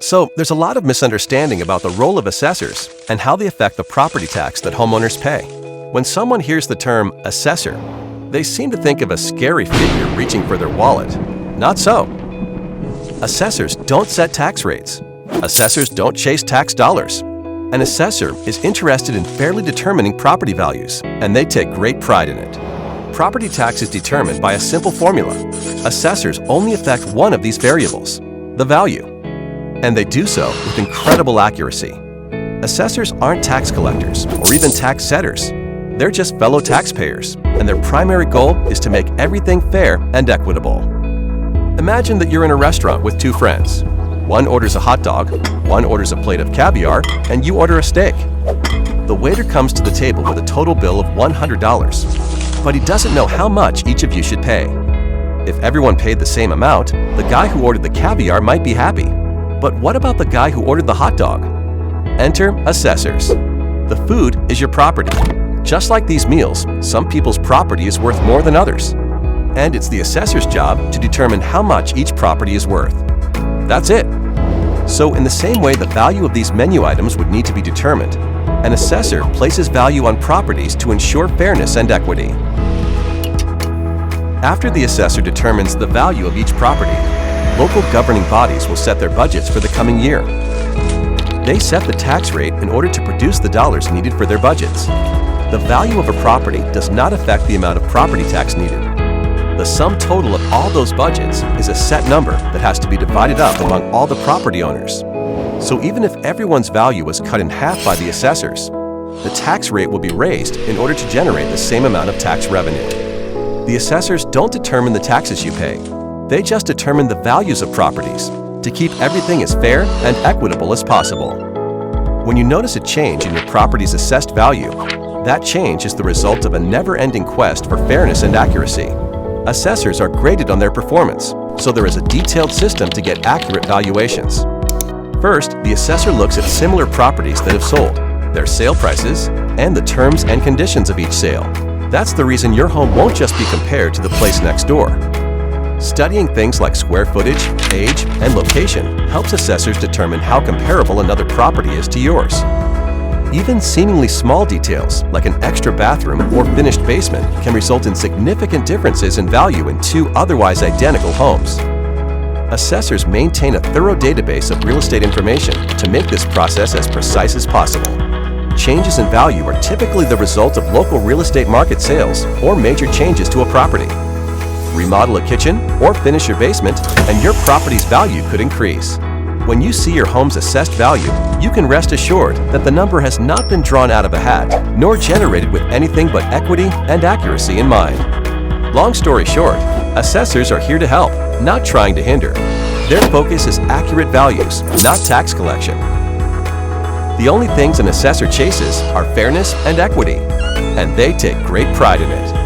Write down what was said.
So there's a lot of misunderstanding about the role of assessors and how they affect the property tax that homeowners pay. When someone hears the term assessor, they seem to think of a scary figure reaching for their wallet. Not so. Assessors don't set tax rates. Assessors don't chase tax dollars. An assessor is interested in fairly determining property values, and they take great pride in it. Property tax is determined by a simple formula. Assessors only affect one of these variables, the value. And they do so with incredible accuracy. Assessors aren't tax collectors or even tax setters. They're just fellow taxpayers, and their primary goal is to make everything fair and equitable. Imagine that you're in a restaurant with two friends. One orders a hot dog, one orders a plate of caviar, and you order a steak. The waiter comes to the table with a total bill of $100, but he doesn't know how much each of you should pay. If everyone paid the same amount, the guy who ordered the caviar might be happy. But what about the guy who ordered the hot dog? Enter assessors. The food is your property. Just like these meals, some people's property is worth more than others. And it's the assessor's job to determine how much each property is worth. That's it. So in the same way the value of these menu items would need to be determined, an assessor places value on properties to ensure fairness and equity. After the assessor determines the value of each property, local governing bodies will set their budgets for the coming year. They set the tax rate in order to produce the dollars needed for their budgets. The value of a property does not affect the amount of property tax needed. The sum total of all those budgets is a set number that has to be divided up among all the property owners. So even if everyone's value was cut in half by the assessors, the tax rate will be raised in order to generate the same amount of tax revenue. The assessors don't determine the taxes you pay. They just determine the values of properties to keep everything as fair and equitable as possible. When you notice a change in your property's assessed value, that change is the result of a never-ending quest for fairness and accuracy. Assessors are graded on their performance, so there is a detailed system to get accurate valuations. First, the assessor looks at similar properties that have sold, their sale prices, and the terms and conditions of each sale. That's the reason your home won't just be compared to the place next door. Studying things like square footage, age, and location helps assessors determine how comparable another property is to yours. Even seemingly small details, like an extra bathroom or finished basement, can result in significant differences in value in two otherwise identical homes. Assessors maintain a thorough database of real estate information to make this process as precise as possible. Changes in value are typically the result of local real estate market sales or major changes to a property. Remodel a kitchen or finish your basement, and your property's value could increase. When you see your home's assessed value, you can rest assured that the number has not been drawn out of a hat, nor generated with anything but equity and accuracy in mind. Long story short, assessors are here to help, not trying to hinder. Their focus is accurate values, not tax collection. The only things an assessor chases are fairness and equity, and they take great pride in it.